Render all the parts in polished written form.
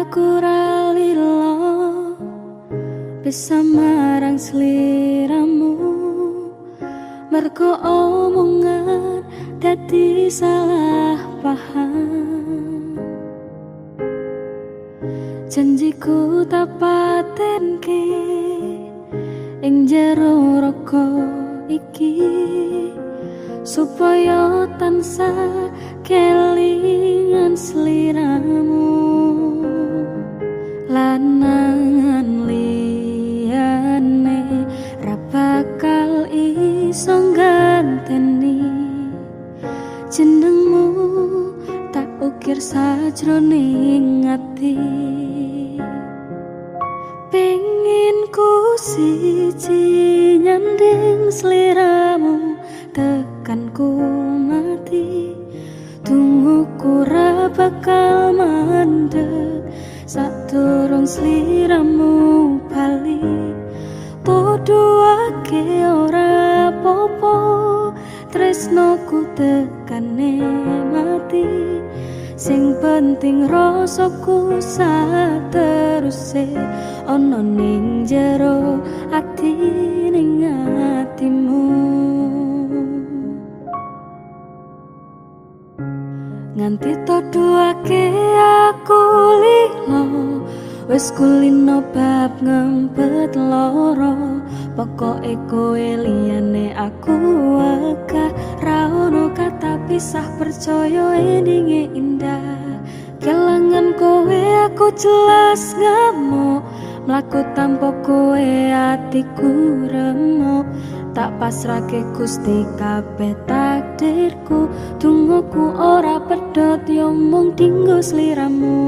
aku ra lilo bisa marang sliramu, mergo omongan dadi salah paham. Janjiku tak patenke ing jero raga iki, supaya tansah kelingan sliramu. Lanangan liyane ra bakal iso ganteni jenengmu, tak ukir sajroning ati. Pengen ku siji nyanding sliramu tekan ku mati, tungguku ra bakal mandeg sadurung sliramu bali. Podoake ora popo tresnoku tekane mati, sing penting rasaku sateruse ana ning jero ati ning atimu. Nganti todoake aku lilo, wis kulino bab ngempet loro. Pokoke kowe liyane aku akeh, ra ono kata pisah, percaya endinge indah. Kelangan kowe aku jelas ngamuk, mlaku tanpa kowe atiku remuk. Tak pasrahke Gusti kabeh takdirku, tungguku ora pedhot yo mung dinggo sliramu.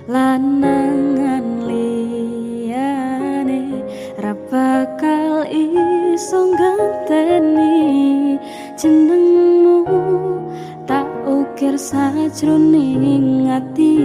Lanangan liyane ra bakal iso ganteni jenengmu, tak ukir sajroning ati.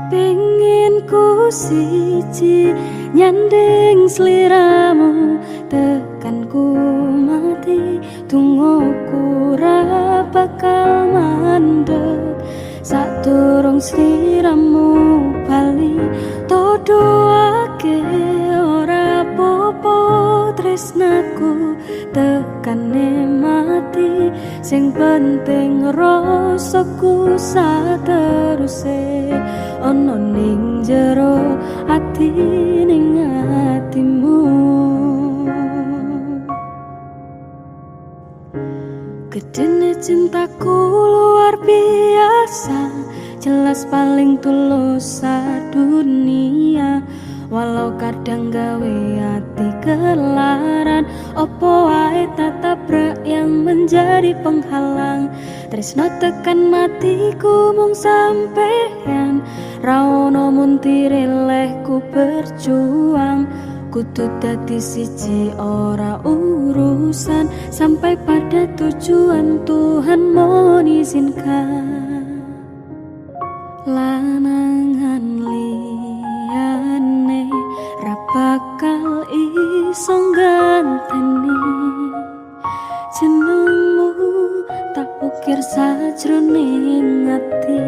Pengen ku siji nyanding sliramu tekan ku mati, tungguku ra bakal mandeg sadurung sliramu bali. Todoake ora popo tresnaku tekane mati, sing penting rasaku sateruse ana ning jero ati ning atimu. Gedene cintaku luar biasa, jelas paling tulus sadunia. Walau kadang gawe hati kelaran, opo wae tatabrak yang menjadi penghalang. Tresno tekan matiku mung sampeyan, ra ono muntire lehku berjuang. Kudu dadi siji ora urusan, sampai pada tujuan Tuhan mengizinkan. Lanangan liyane ra bakal iso ganteni jenengmu, tak ukir sajroning ati.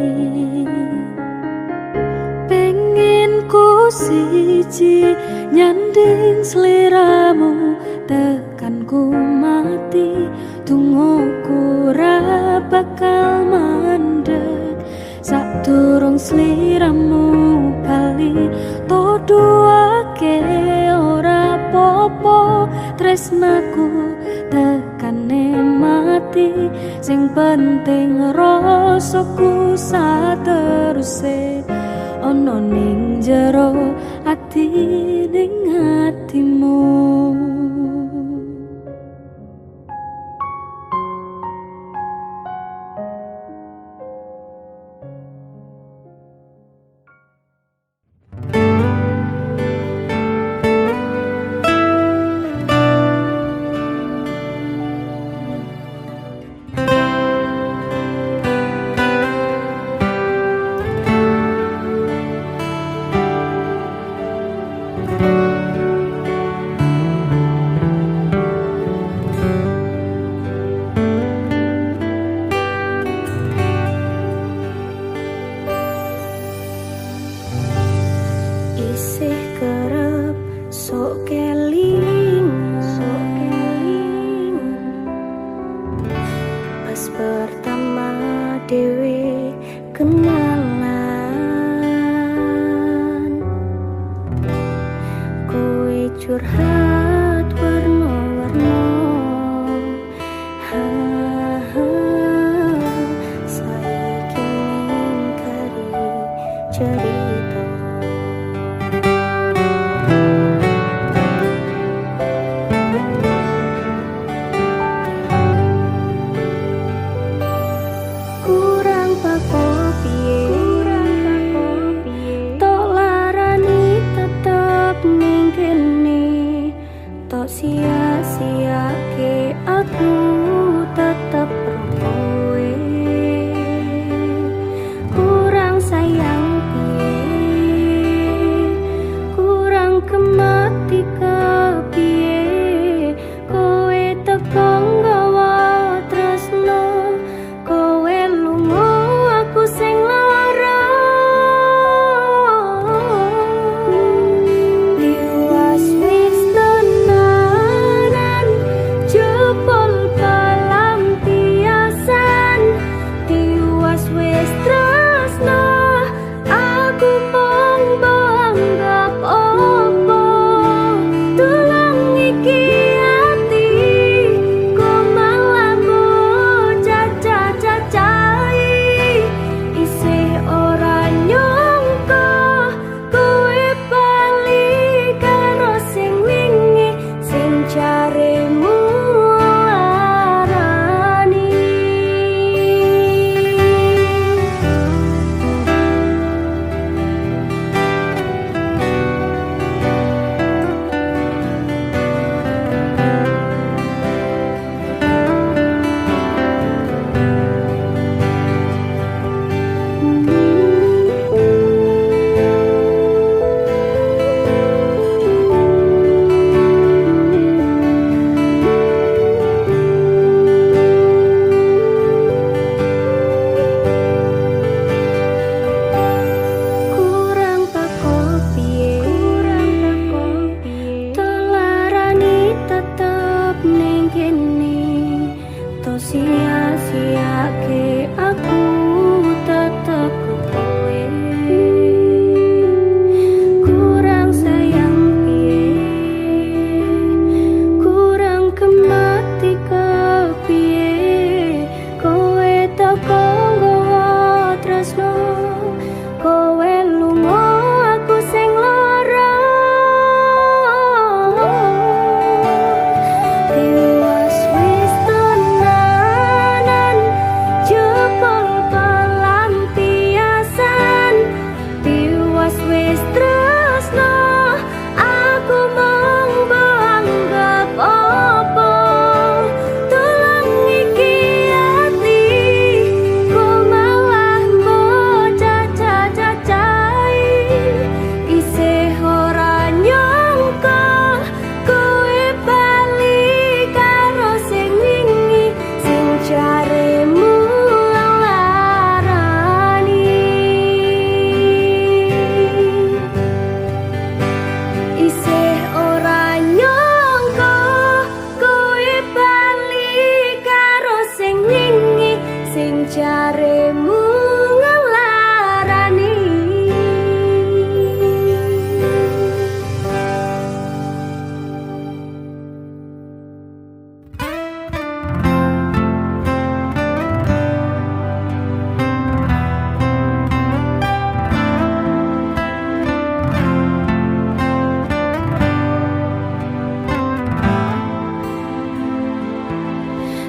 Pengen ku siji nyanding sliramu tekan ku mati, tungguku ra bakal mandeg sadurung sliramu bali. Todoake ora popo tresnaku tekane mati, sing penting rasaku sateruse ana ning jero ati ning atimu. sama dewe kenalan. Kowe curhat warna-warna, saiki ngingkari cerita. Kurang pako piye, tok larani tetep ning kene, tok sia-siake aku tetep kowe. Kurang sayang piye, kurang kemati kepiye, kowe teko nggawa tresno, kowe lunga aku sing lara. Tiwas wis tenanan jebol pelampiasan, tiwas wis tresno aku mung anggap opo. Tulung iki ati kok malah cacai, isih ora nyangka kowe bali karo sing wingi sing jaremu larani. Kurang pako piye, telarani tetep ning kene, to sia-siake aku tetep kowe. Kurang sayang piye, kurang kemati kepiye, kowe teko nggawa tresno, kowe lunga aku sing lara. Tiwas wis tenanan jebol pelampiasan, tiwas wis tresno aku mung anggap opo. Tulung iki ati kok malah cacai, isih ora nyangka kowe bali karo sing wingi sing jaremu larani. Isih ora nyangka kowe bali karo sing wingi sing jaremu ngelarani.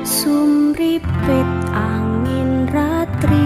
Sumripit angin ratri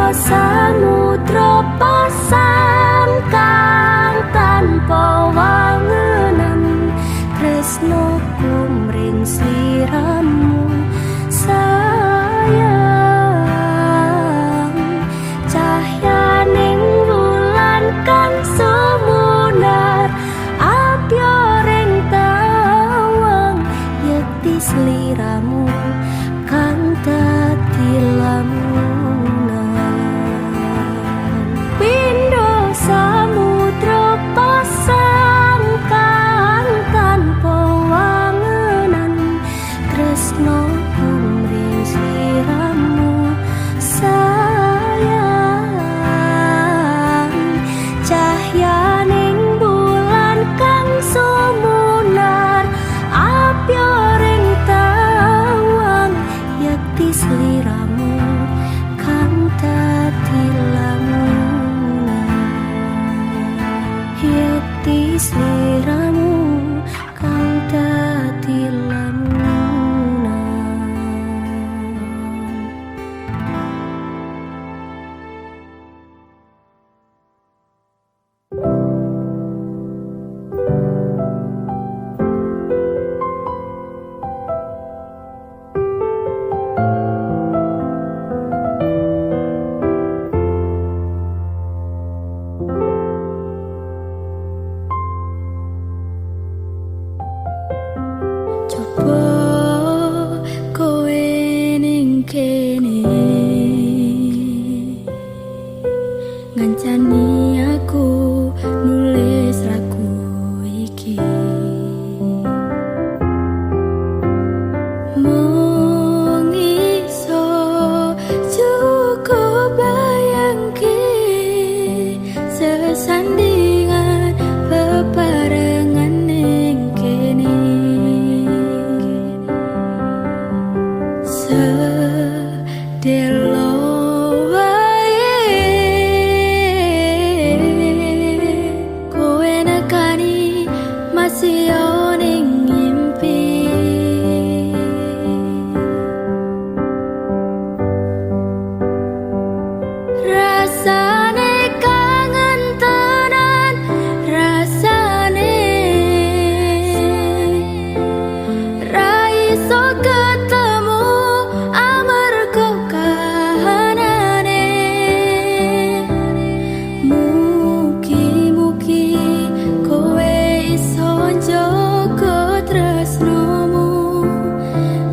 samudra pasang kang tanpa wangenan tresnoku mring sliramu sayang cahyaning wulan kang sumunar abyoring tawang yekti sliramu kang dadi lamunan pindho samudra pasang kang tanpa wangenan tresno kumring sliramu sayang cahyaning bulan kang sumunar abyoring tawang yekti sliramu kang dadi lamunan yekti sliramu kang dadi lamunan. Coba kowe ning kene ngancani aku nulis lagu iki mung iso cukup bayangke sesandingan bebarengan ning kene sedelo wae kowe nekani masih ning ngimpi rasane kangen tenan rasane ra iso ketemu amarga kahanane mugi-mugi kowe iso njogo tresnomu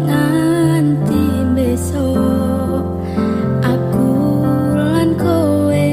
nganti besok aku lan kowe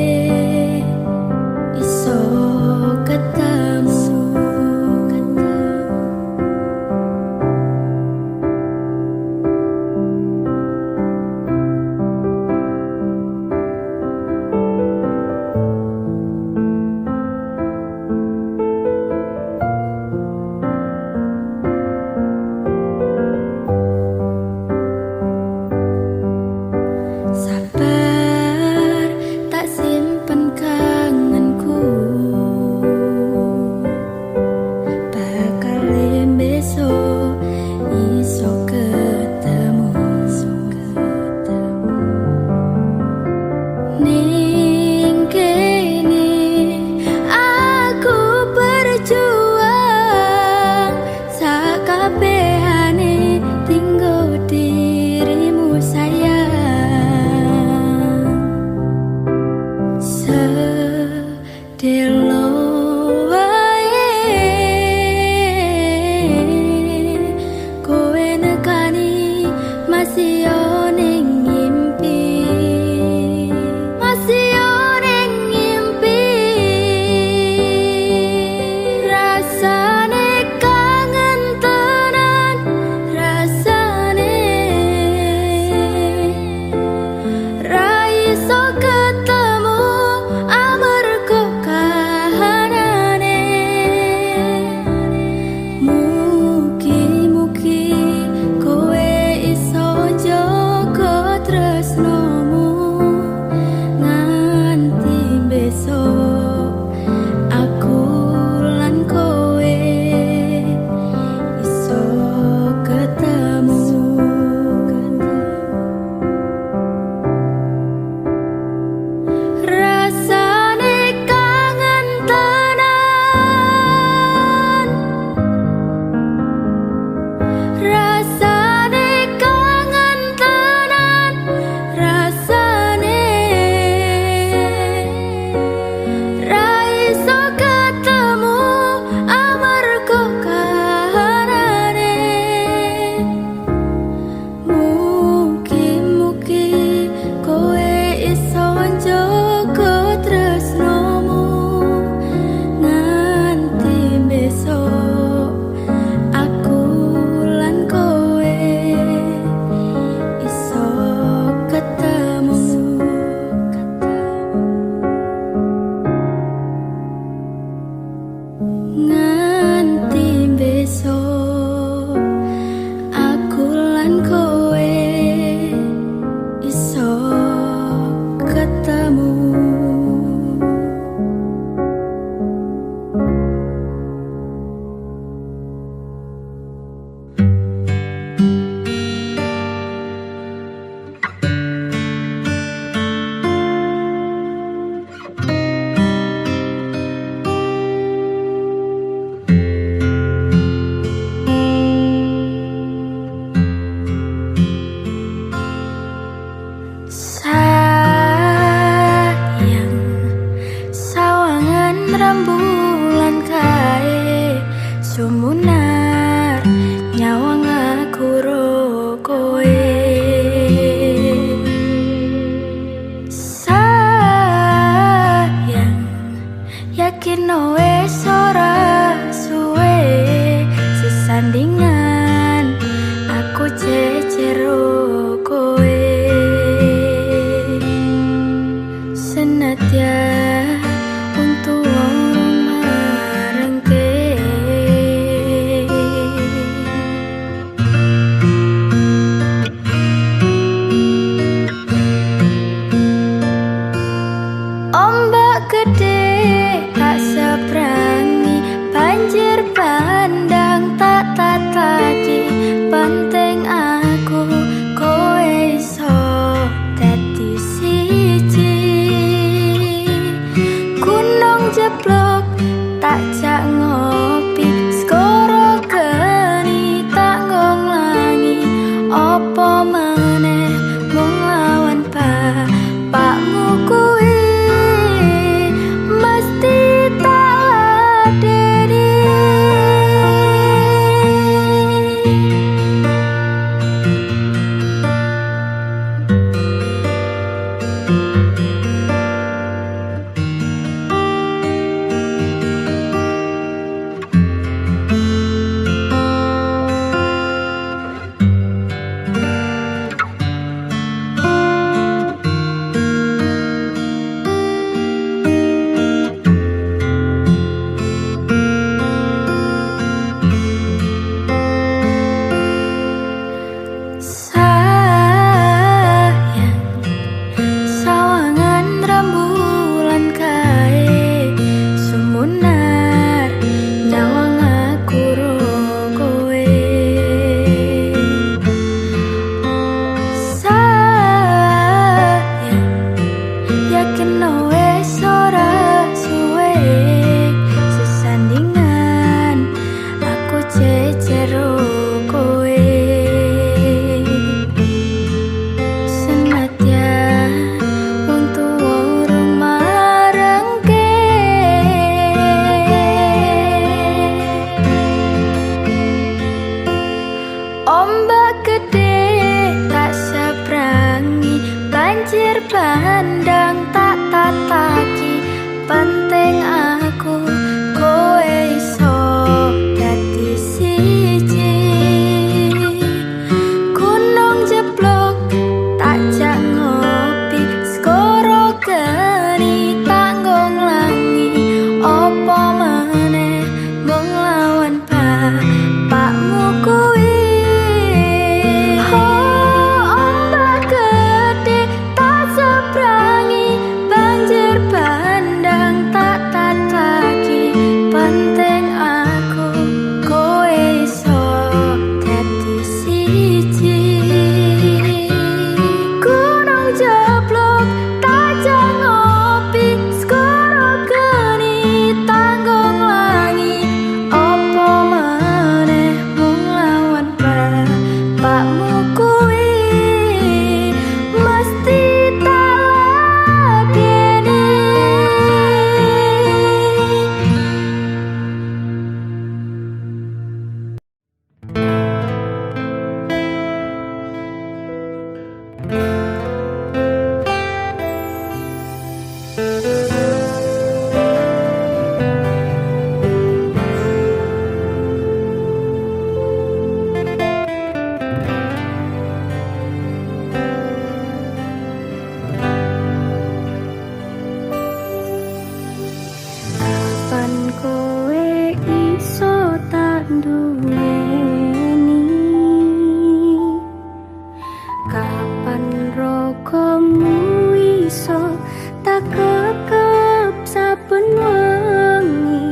kekep saben wengi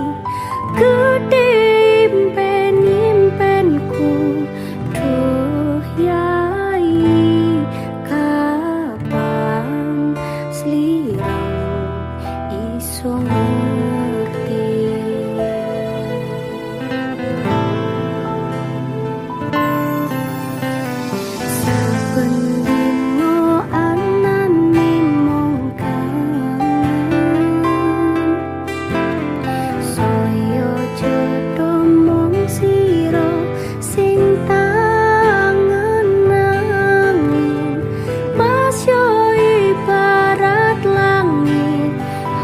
gedhe impen-impenku duh yai kapan sliramu iso ngerti. Saben dino anane mung kangen, saya cetha mung sira sing tangen-angen. Mas yo ibarat langit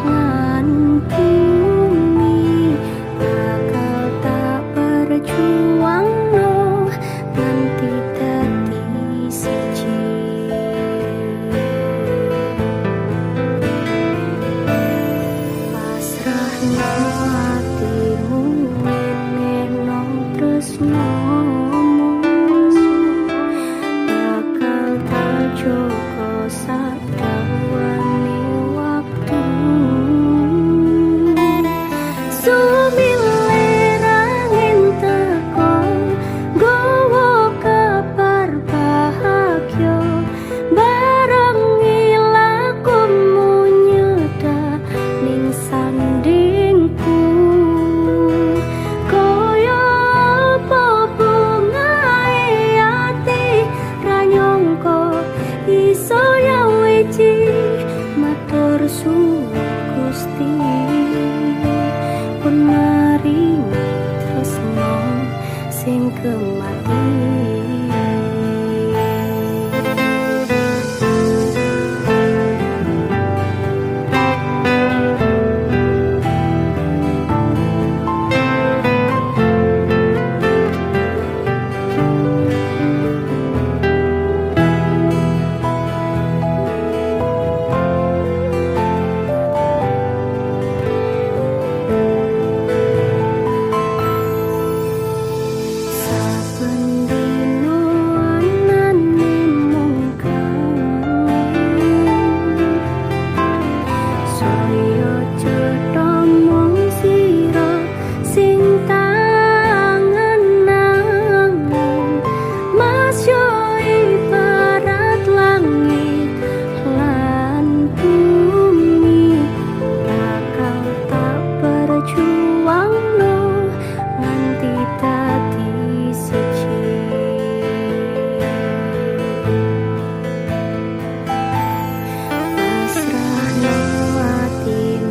lan bumi, bakal tak berjuangno nganti dadi siji. Pasrahno atimu menehno tresnomu, bakal tak jaga sadawane waktu. Sumilih angin teko nggawa kabar bahagia, barengi lakumu nyedak ning sandingku. Kaya apa bungae ati ra nyangka iso nyawiji. Matur suwun Gusti pun maringi tresno sing kemati. Saben dino anane mung kangen, saya cetha mung sira sing tangen-angen. Mas yo ibarat langit lan bumi, bakal tak berjuangno nganti dadi siji. Pasrahno atimu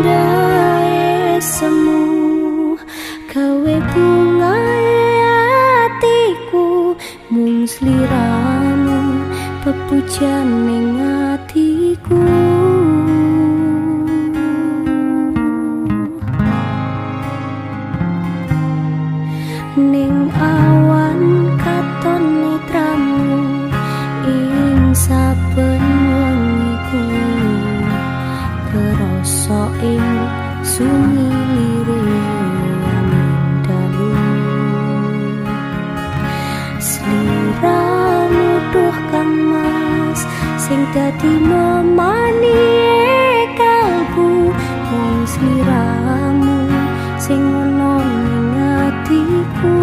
Indah semu gawe bungae atiku mung sliramu pepujan ning atiku ning awan katon netramu ing saben wengiku kerasa ing sumilire angin dalu sliramu duh kang mas sing dadi memani kalbu wong sliramu sing ono ning atiku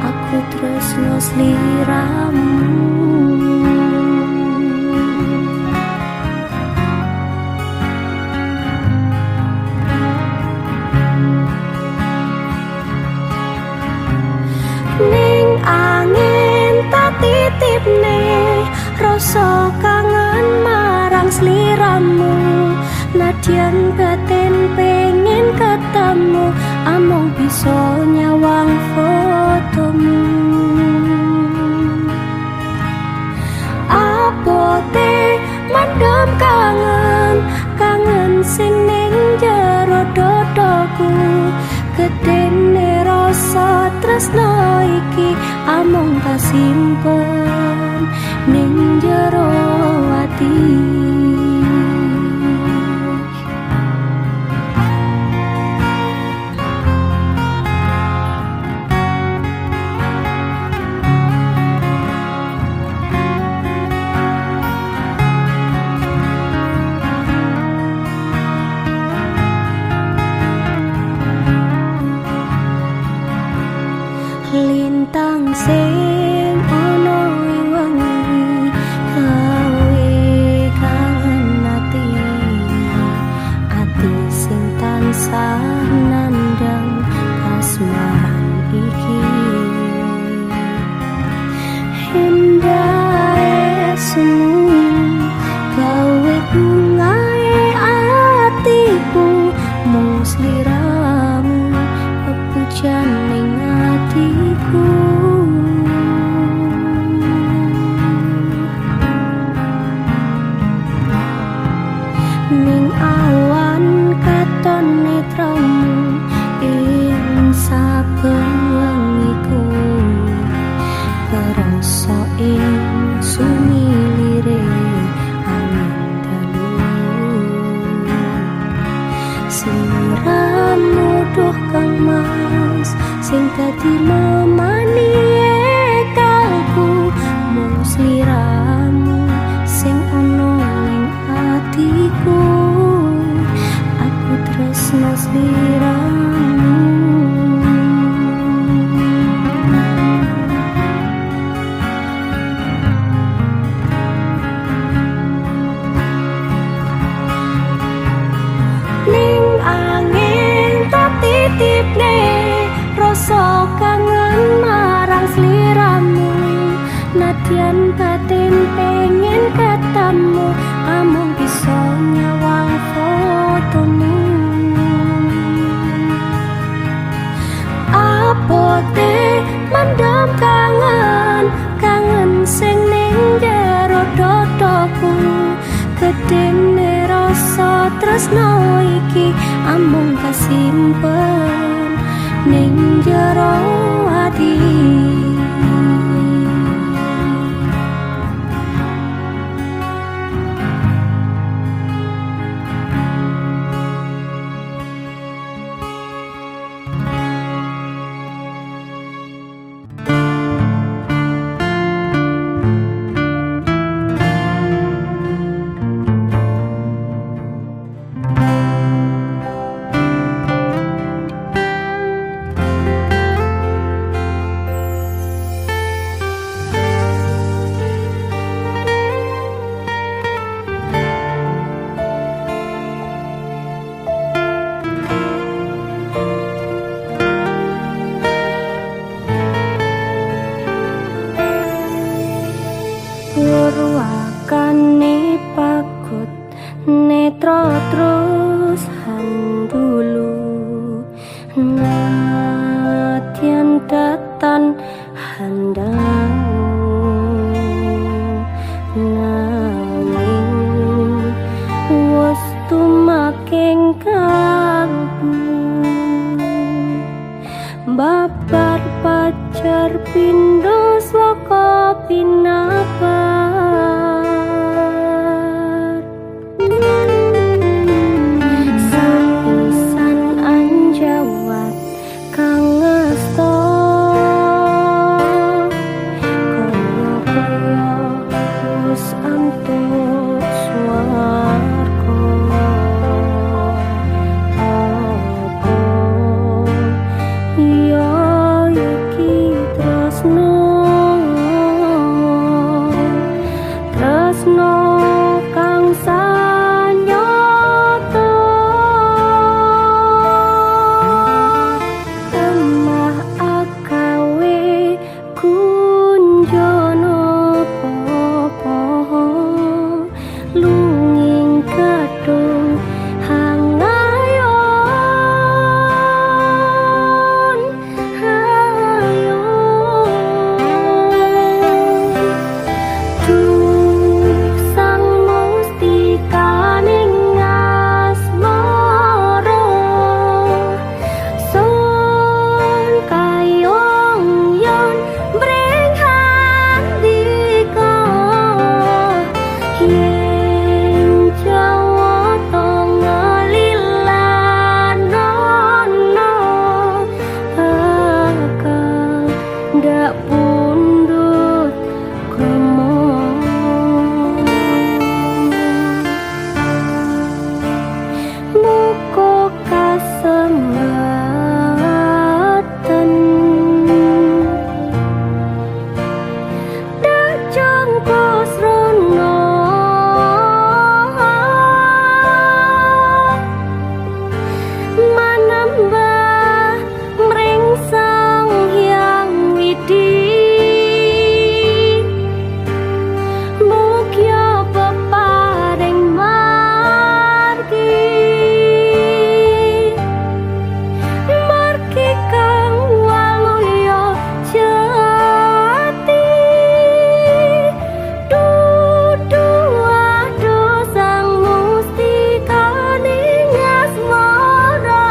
aku tresno sliramu ning angin tak titipne rasa kangen marang sliramu nadyan batin pengen ketemu among bisa nyawang fotomu abote mandem kangen sing ning jero dodoku gedene rasa tresno iki among kasimpen ning jero ati lintang sing ono ing wengi gawe kangen ati sing tansah nandang kasmaran iki indah semu gawe bungae atiku mung sliramu pepujan ning atiku ning awan katon netramu ing saben wengiku kerasa ing sumilire angin dalu sliramu duh kang mas sing dadi memani kalbu mung sliramu sing ono ning atiku aku tresno sliramu ning angin tak titipne rasa kangen marang sliramu nadyan batin pengen ketemu amung bisa nyawang fotomu abote mandem kangen sing ning jero dodoku gedene rasa tresno iki amung kasimpen ning jero ati kalbu babar pacar pindo saka pinabar sepisan anjawat kang ngasta kaya wis antut swarga apa ya iki tresno tresno kang sanyata temah agawe kunjono popo lunging kadung hangayon duh sang mustikaning asmara sun kayong yon mring handika yen jawata ngelilanono bakal ndak pundhut krama muka kasembatan dak jangkos rono manambah mring sang hyang widi mugya peparing margi margi kang waluya jati dudu adoh sang mustikaning asmara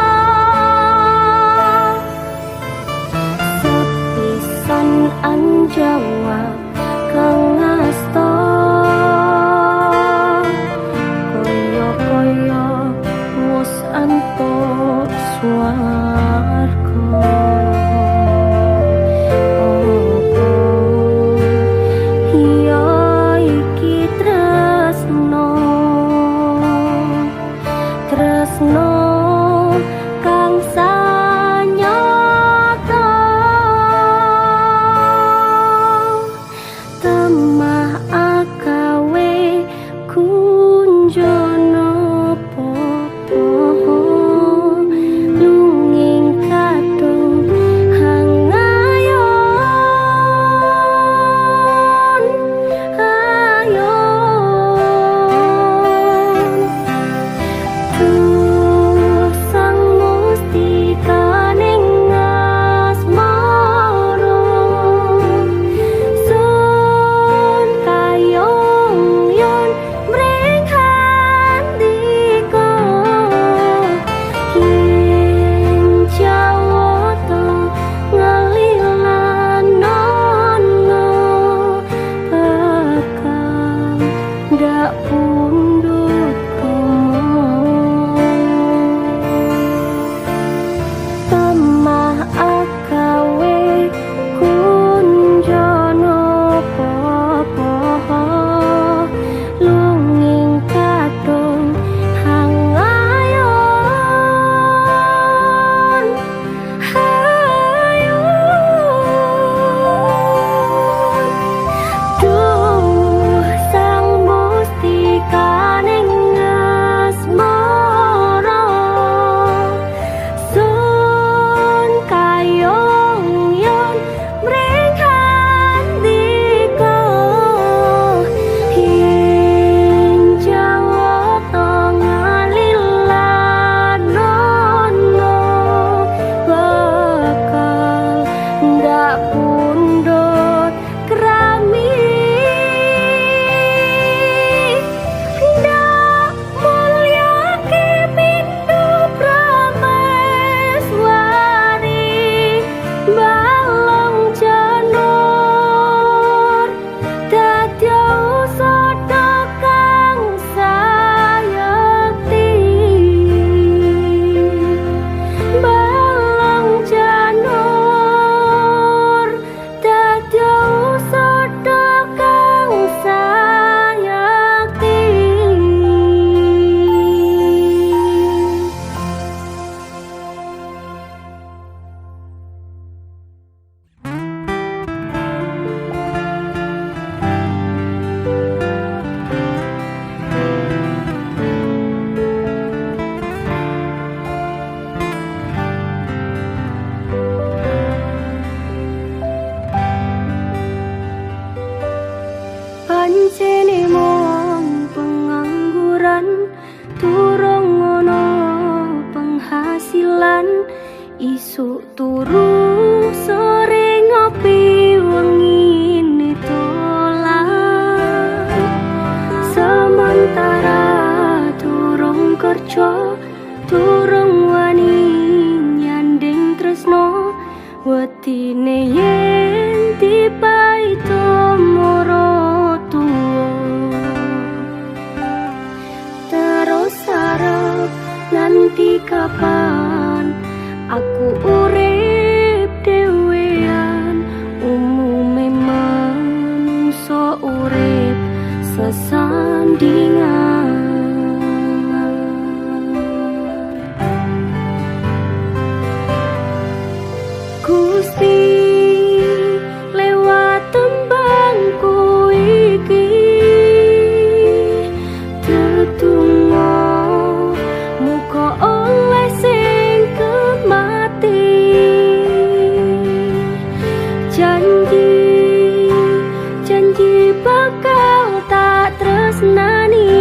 sepisan anjawat kang ngasta kaya wis antut swarga apa ya iki tresno tresno kang sanyata temah agawe kunjono popo lunging kadung hangayon ayon duh Isuk turu sore ngopi wengi nitolan sementara turung kerja turung wani nyanding tresno wetine yen dipaito moro tuwa terus arep nanti kapan aku urip dhewean umume manungsa urip sesandingan Gusti lewat tembangku iki tetunggo muga oleh sing kemati janji bakal tak tresnani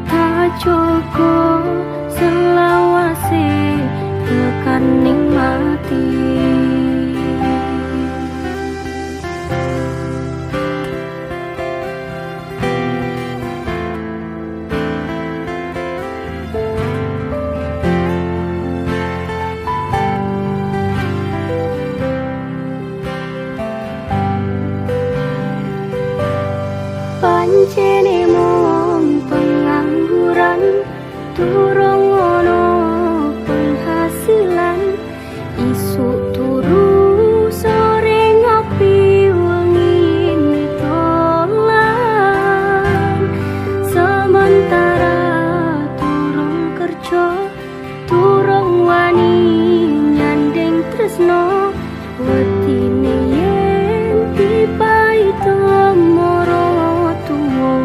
tak jogo selawase tekan ning mati pancene mung pengangguran durung ono penghasilan isuk turu sore ngopi wengi nitolan sementara turung kerja turung wani nyanding tresno wetine yen dipaito moro tuwa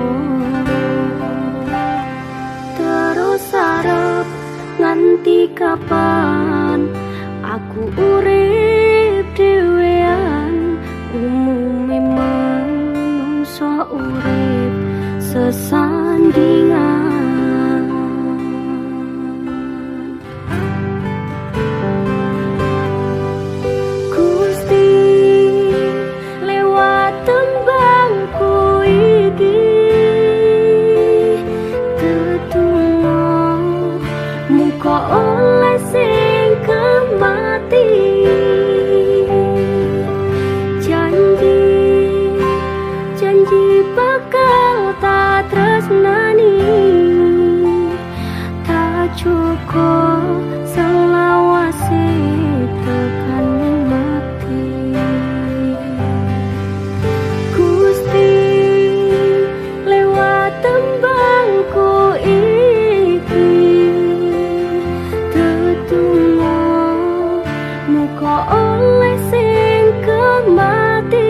terus arep nganti kapan aku urip dhewean umume manungsa urip sesandingan Gusti lewat tembangku iki tetunggo muga oleh sing kemati janji bakal tak tresnani tak cukup selawase tekan mati Gusti lewat tembangku iki tetunggo muga oleh sing kemati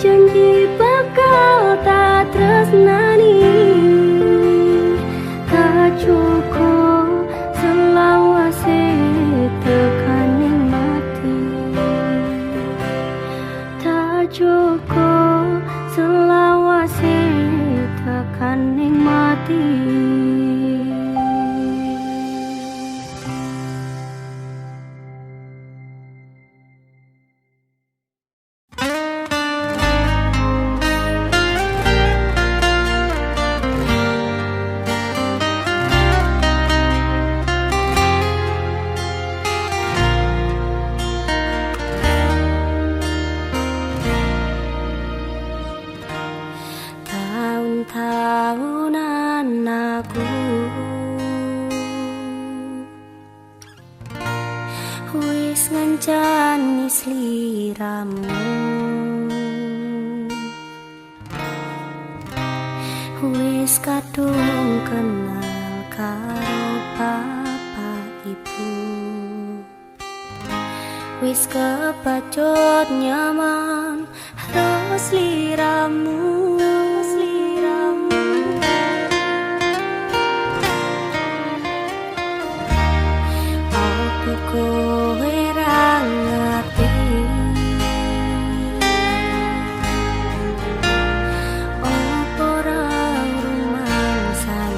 janji bakal tak tresnani tak cukup selawase tekan mati tak cukup selawase tekan mati tahun-tahunan aku wis ngancani sliramu wis kadung kenal karo bapak ibu wis kepacut nyaman karo sliramu kowe ra ngerti apa ra rumangsane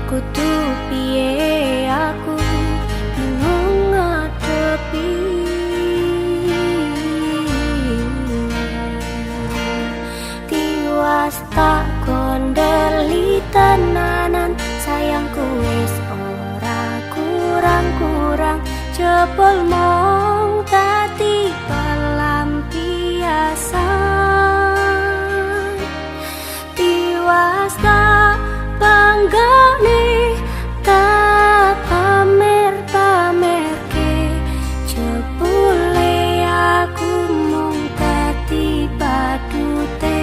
Kudu piye aku bingung ngadepi tiwas tak kondeli tenanan sayangku wis ora kurang-kurang jebul mong dadi pelampiasan tiwas tak banggane tak pamer-pamerke jebule aku mung dadi badute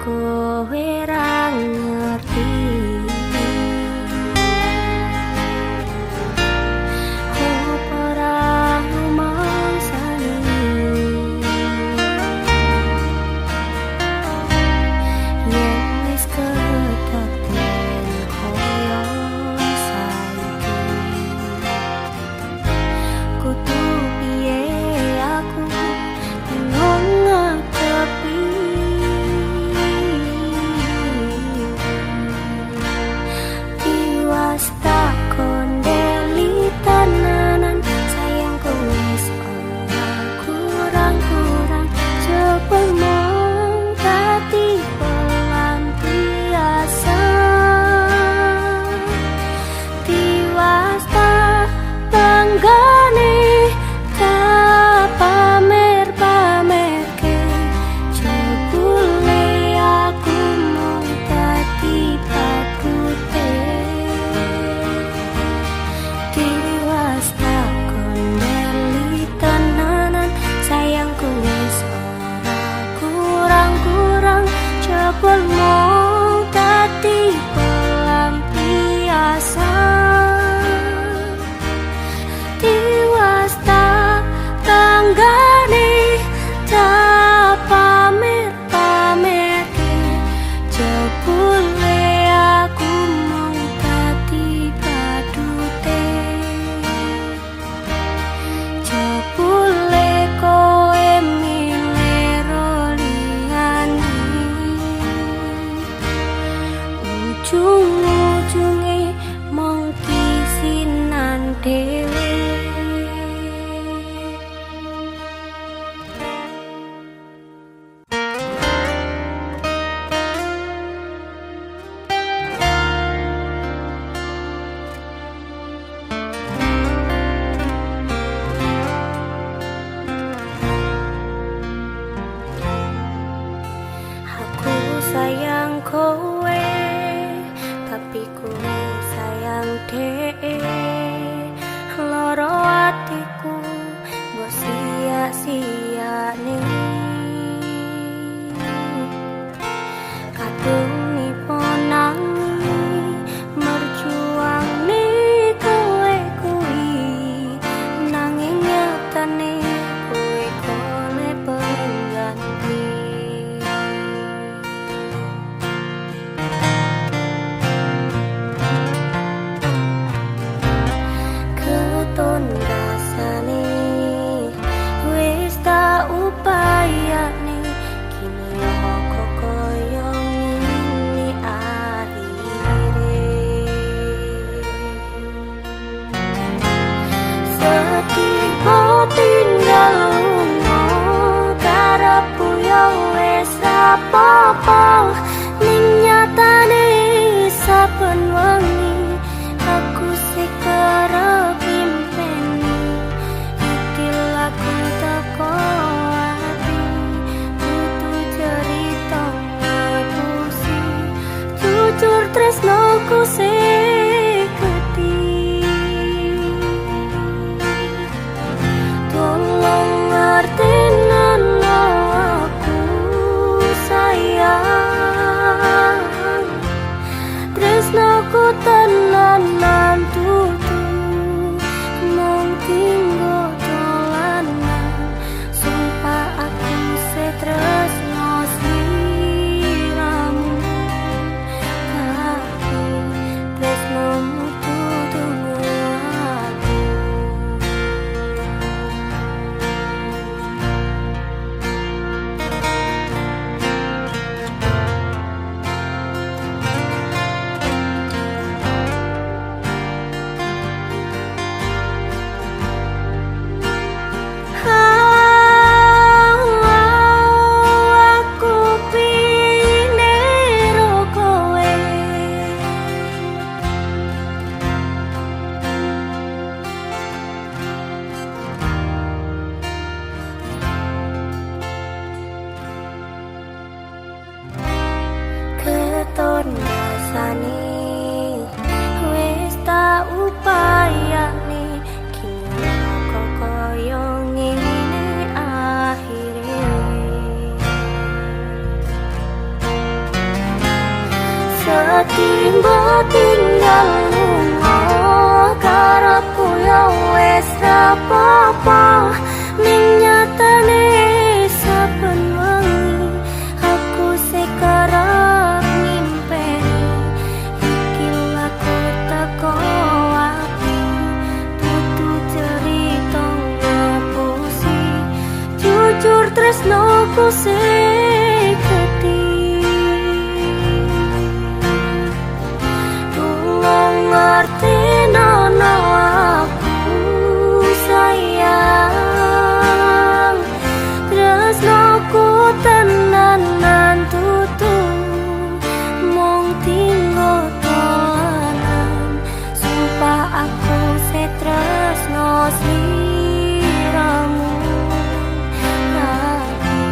kowe ra ngerti opo ra rumangsani yen wis kedaden koyo saiki kudu piye aku bingung ngadepi tak kondeli tenanan sayangku wis ora kurang-kurang jebul mong dadi pelampiasan tiwas tak banggane tak pamer-pamerke jebule aku mung dadi badute tiwas tak kondeli tenanan sayangku wis ora kurang-kurang jebul mong dadi pelampiasan tiwas tak banggane tak pamer-pamerke jebule aku mung dadi badute jebule kowe milero liyane ujung-ujunge mung kisinan dhewe aku sayang kowe tapi kowe sayang dhek loro atiku mbok sia-siane kadung niponangi merjuangne kowe kuwi nanging nyatane kowe kone pengganti seketi tulung ngerti nono aku sayang tresnoku tenanan tutu mung tinggo dolanan sumpah aku setresno sliramu tapi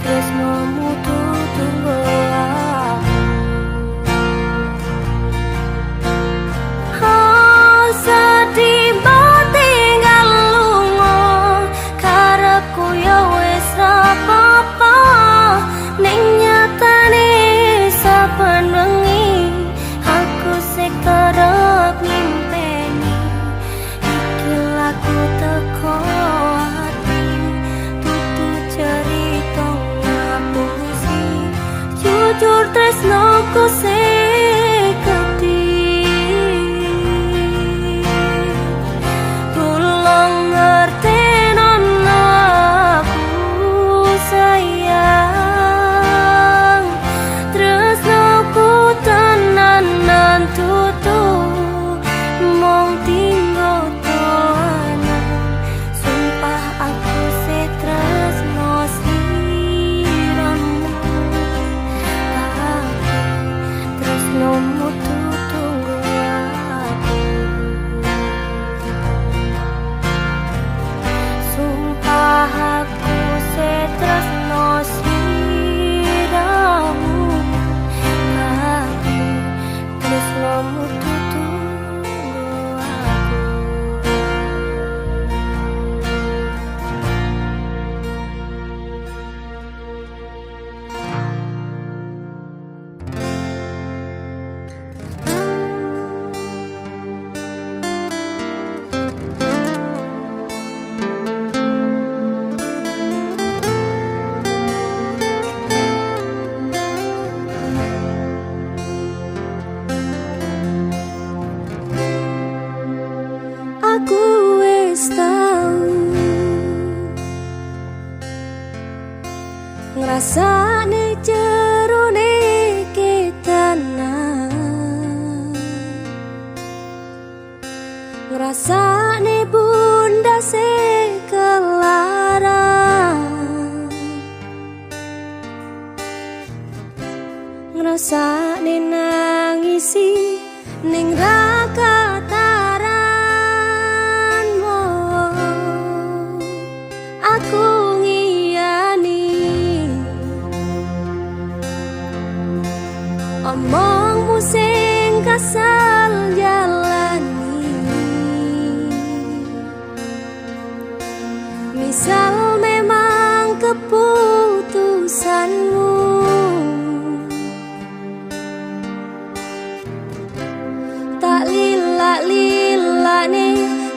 tresnomu tunggu aku sedih tinggal lunga karepku ya wis ra apa-apa ning nyatane saben wengi aku sik kerep ngimpeni iki lagu teko ati tutu cerita ngapusi jujur tresnoku seketi tulung ngertenono aku sayang tresnoku tenanan tutu mung tinggo dolanan sumpah aku setresno sliramu tapi tresnomu tunggu aku sumpah aku setresno sliramu tapi tresnomu tunggu aku. Aku wis tau ngrasane jerone ketanan ngrasane bunda sekelaran ngrasane nangisi ning rakataran aku ngiyani omongmu sing kasal jalani misal memang keputusanmu tak lilak-lilakne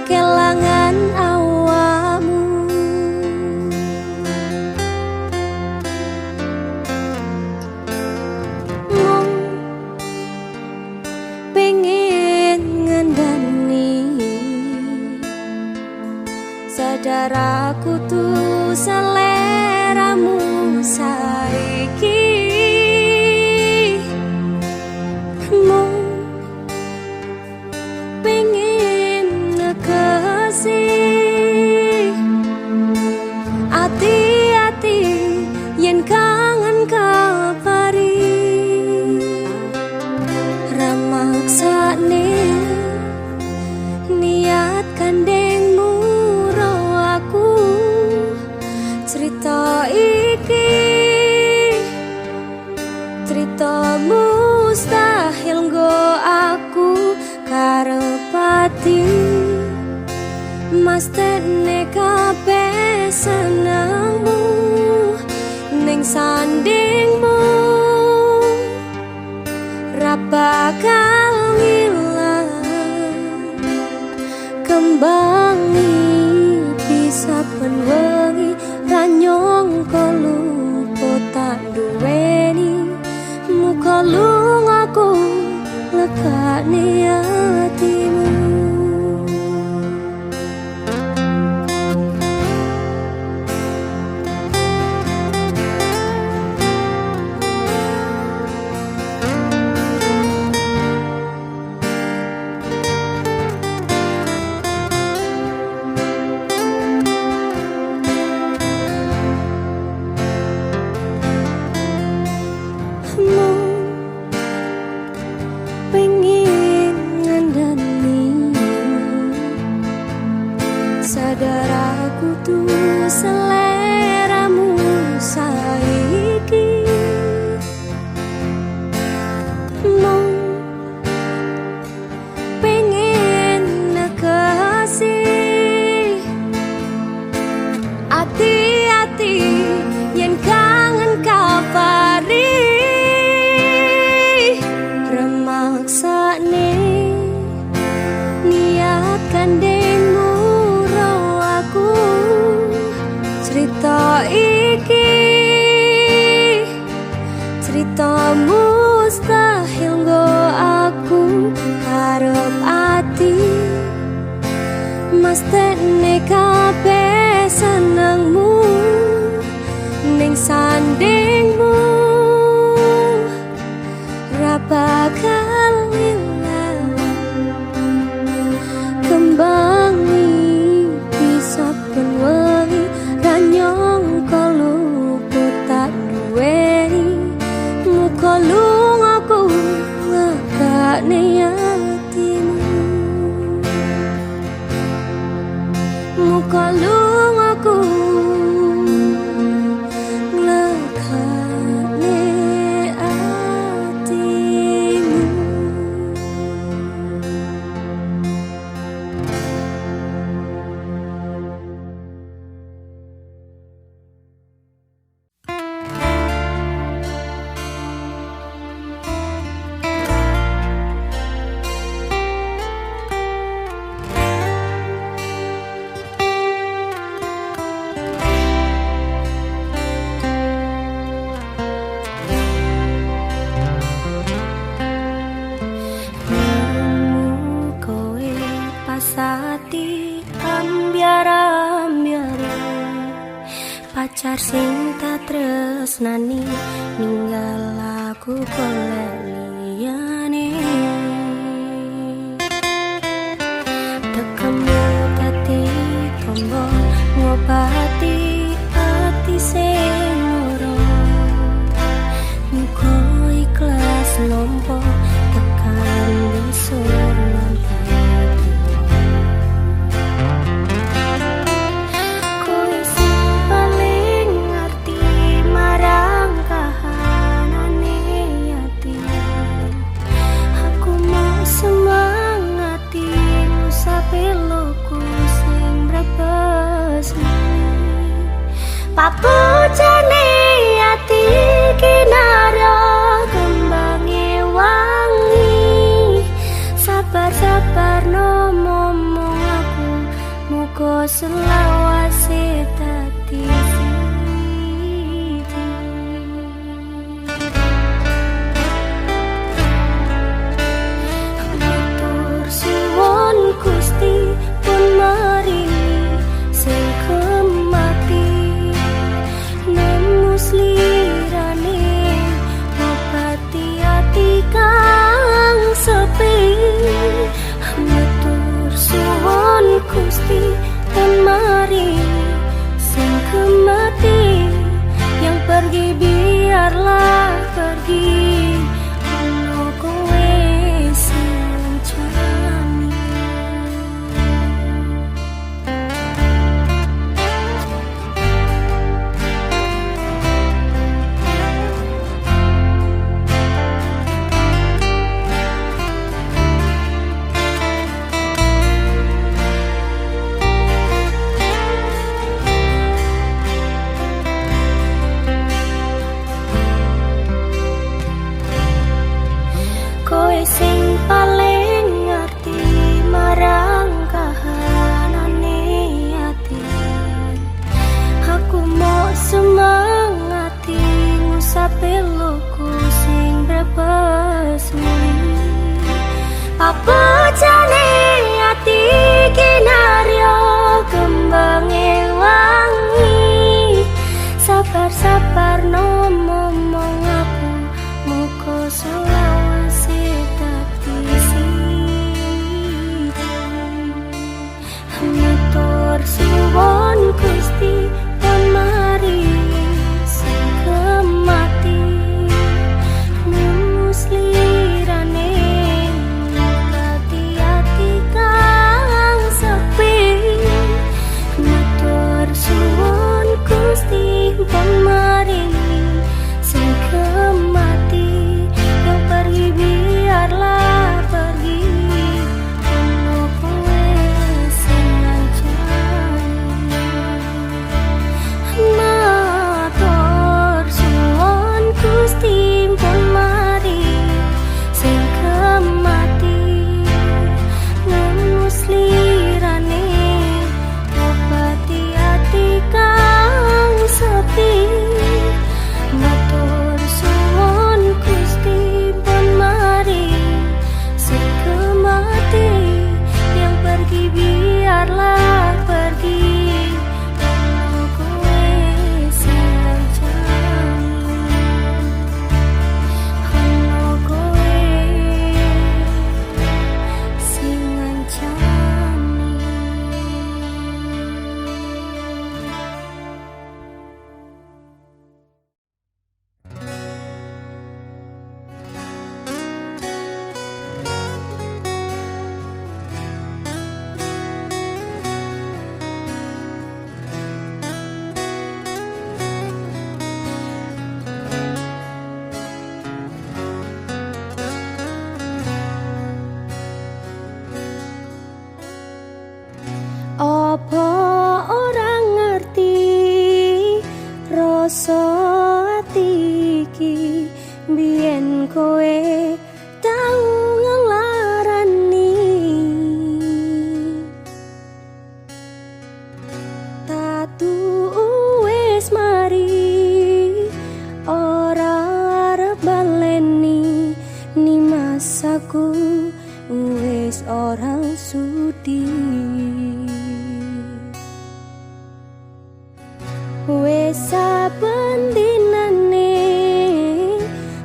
kelangan awakmu mung pengen ngendani sadar aku tuh seleramu saiki mung pengen nekesi ati-ati yen kangen kapari ramaksane niat kandengmu ro aku cerita iki cerita mustahil nggo aku karepati mas tene kabeh senengmu ning sandingmu ra bakal ngilang kembangi bisa ben wengi ra nyangka lupa tak duweni muka lungaku lekane atimu. sandingmu ra bakal ilang kembangi bisa penwangi ra nyangka lupa tak duweni muka lung aku ngekakne hatimu muka lung aku ngekakne hatimu. Pasati ambiar-ambiare pacar sing tak tresnani ninggal aku golek liyane tekemu dadi tombo ngobati ati sing ora muga ikhlas nompo tekan isor nanti. Papu jane ati kinara kembange wangi sabar-sabar no momong aku muga selawase dadi siji matur suwun Gusti pun maringi sing kemati slirane obati ati kang sepi matur suwun Gusti ten mari sing kemati yang pergi biarlah pergi ono kowe sing jalani. Kowe sing paling ngerti marang kahanane ati aku mau semangati ngusape loku sing berpesmi apa jane ati kinaryo kembange wangi sabar-sabar no momong aku muka selawase dadi siji matur suwun Gusti pun mari sing kemati muslirane dadi ati kang sepi matur suwun Gusti pun mari kowe tau ngelarani tatu wis mari ora arep baleni ni masaku wis ora sudi wis saben dinane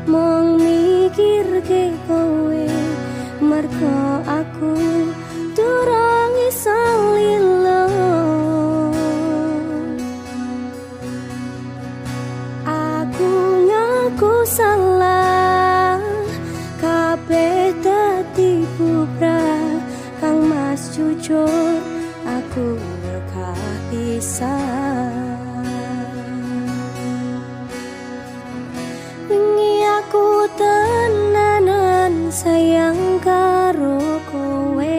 mong mikirke kowe mergo aku durung iso lilo aku ngaku salah kabeh dadi bubrah kang mas jujur aku gak bisa wingi aku tenanan sayang karo kowe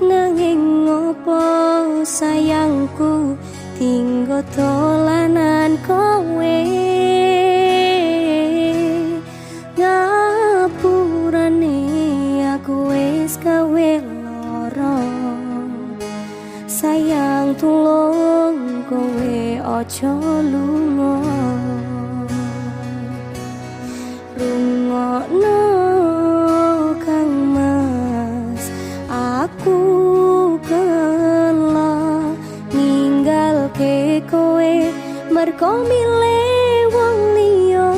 nanging ngopo sayangku tinggo dolanan kowe ngapurane aku wis gawe lara sayang tulung kowe aja lunga rungokno kang mas aku kela ninggalke kowe mergo milih wong liya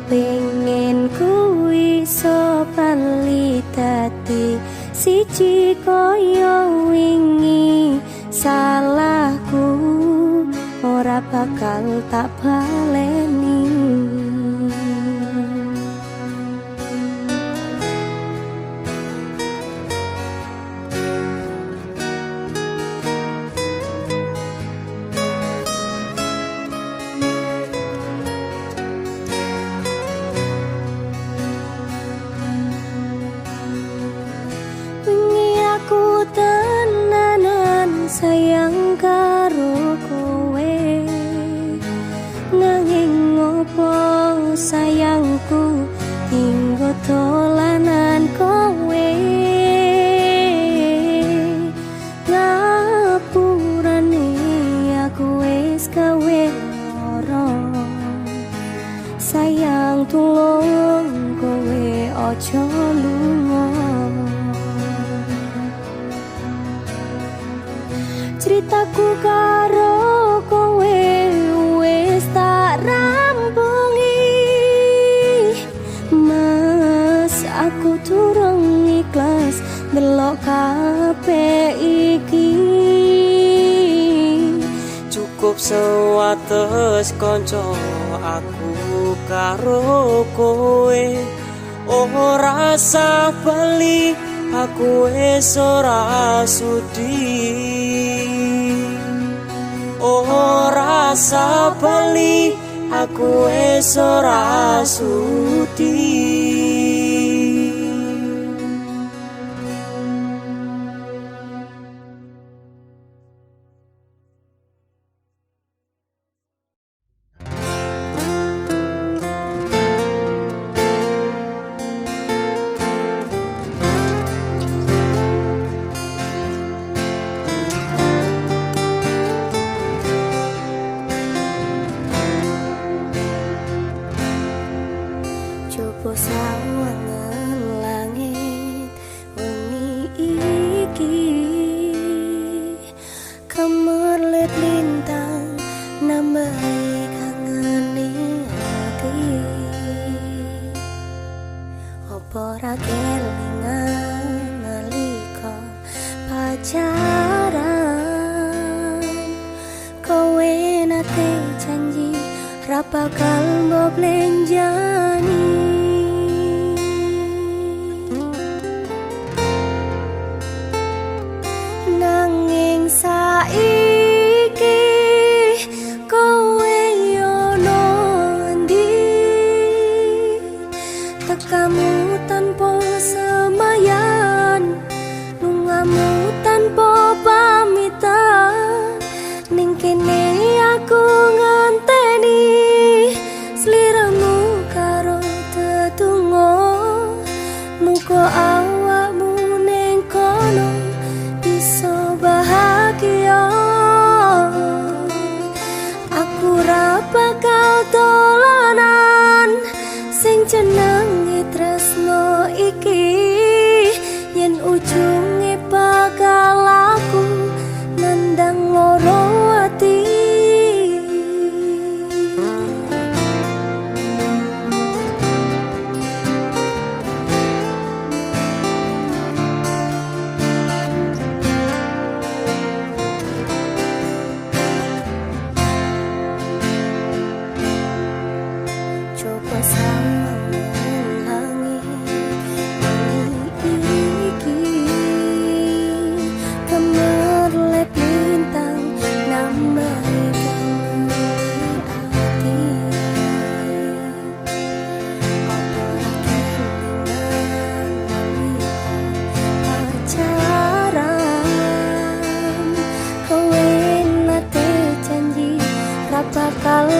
pengen kuwi iso bali dadi siji kaya wingi salahku ora bakal tak baleni wingi aku tenanan sayang karo kowe nanging ngopo sayangku tinggo dolanan kowe ngapurane aku wis gawe lara sayang tulung kowe aja lunga ceritaku karo kowe wis tak rampungi mas aku durung ikhlas delok kabeh iki cukup sewates kanca aku karo kowe ora sah bali aku wis ora sudi ora sah bali aku wis ora sudi coba sawangan langit wengi iki kemerlip lintang nambahi kangane ati opo ra kelingan nalika pacaran kowe nate janji ra bakal mbok lenjani nanging saiki kowe yo ndi tekamu tanpa semayan lungamu tanpa pamitan ning kene aku nganteni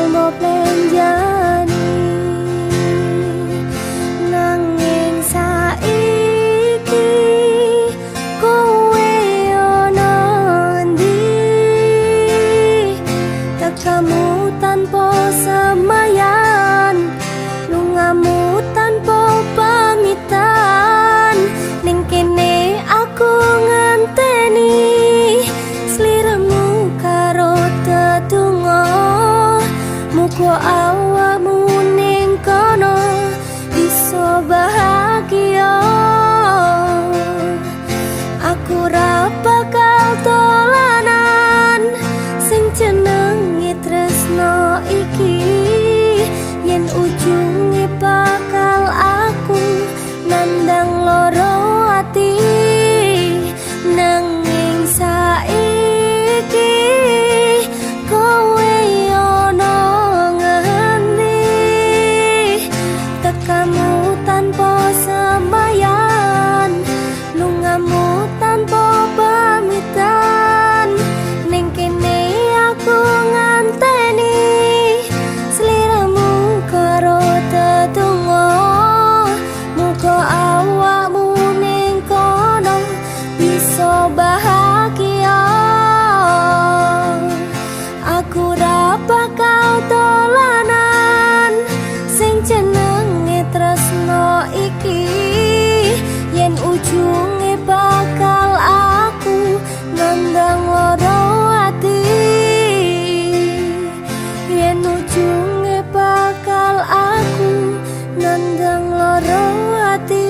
ilmu plenjani nanging saiki kowe ono ndi tekamu tanpa semayan lungamu tanpa pamitan ning kene aku ngenteni sliramu karo tetunggo muga awakmu ning kono bisa bahagia aku ra bakal dolanan sing jenenge tresno iki yen ujunge bakal aku nandang loro ati nanging saiki kowe ono ngendi tekamu tanpa sembayan lungamu tanpa pamitan ning kene aku nganteni sliramu karo tetunggo muga awakmu ning kono bisa bahagia aku ra bakal dolanan sing jenenge tresno iki yen ujunge bakal aku nandang loro ati yen ujunge bakal aku nandang loro ati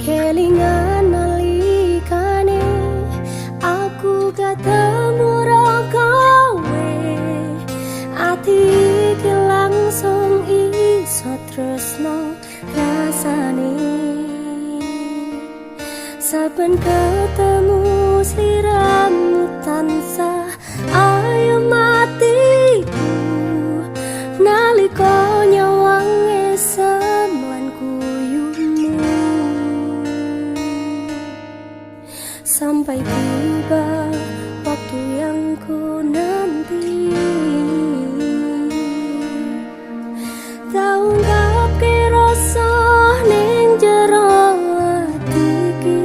kelingan nalikane aku ketemu ro kowe ati iki langsung iso tresno rasane saben ketemu sliramu tansah ayo matiku nalika nyawange semuan kuyumu sampai tiba waktu yang ku nanti tau ngapke rasa ning jero ati iki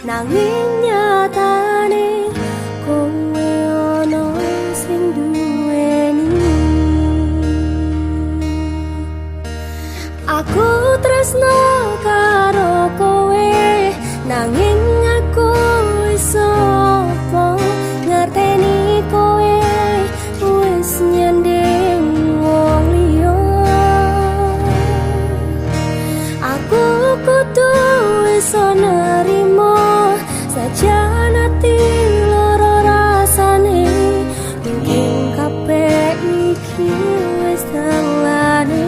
nanging nyatane kowe ono sing duweni aku tresno karo kowe nanging aku iso apa ngerteni kowe wis nyanding wong liya aku kudu iso nerimo sajan ati loro rasane mungkin kabeh iki wis dalane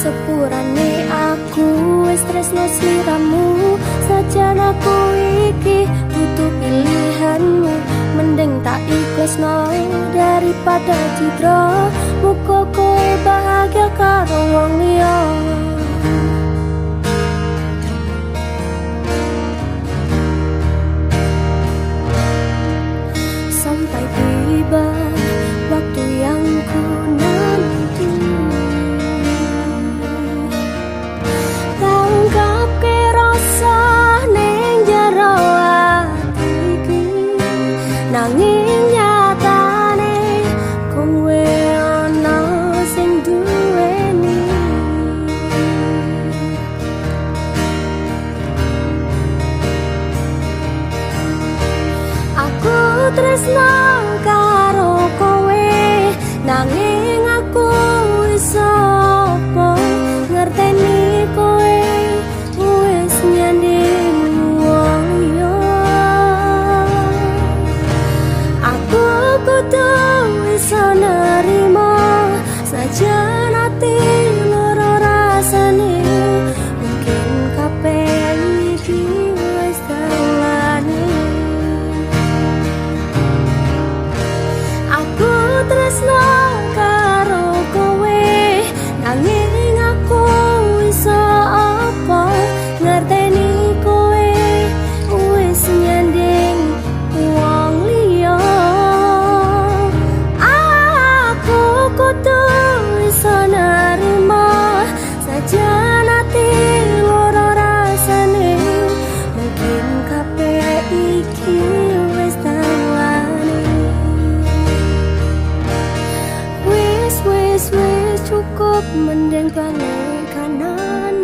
sepurane aku wis tresno sliramu sajan aku iki butuh pilihanmu mending tak ikhlasno daripada cidra muga kowe bahagia karo wong liya sampai tiba waktu yang ku nanti tanggapke rasa ning jero ati iki nanging nyatane kowe ana sing duweni mending balik kanan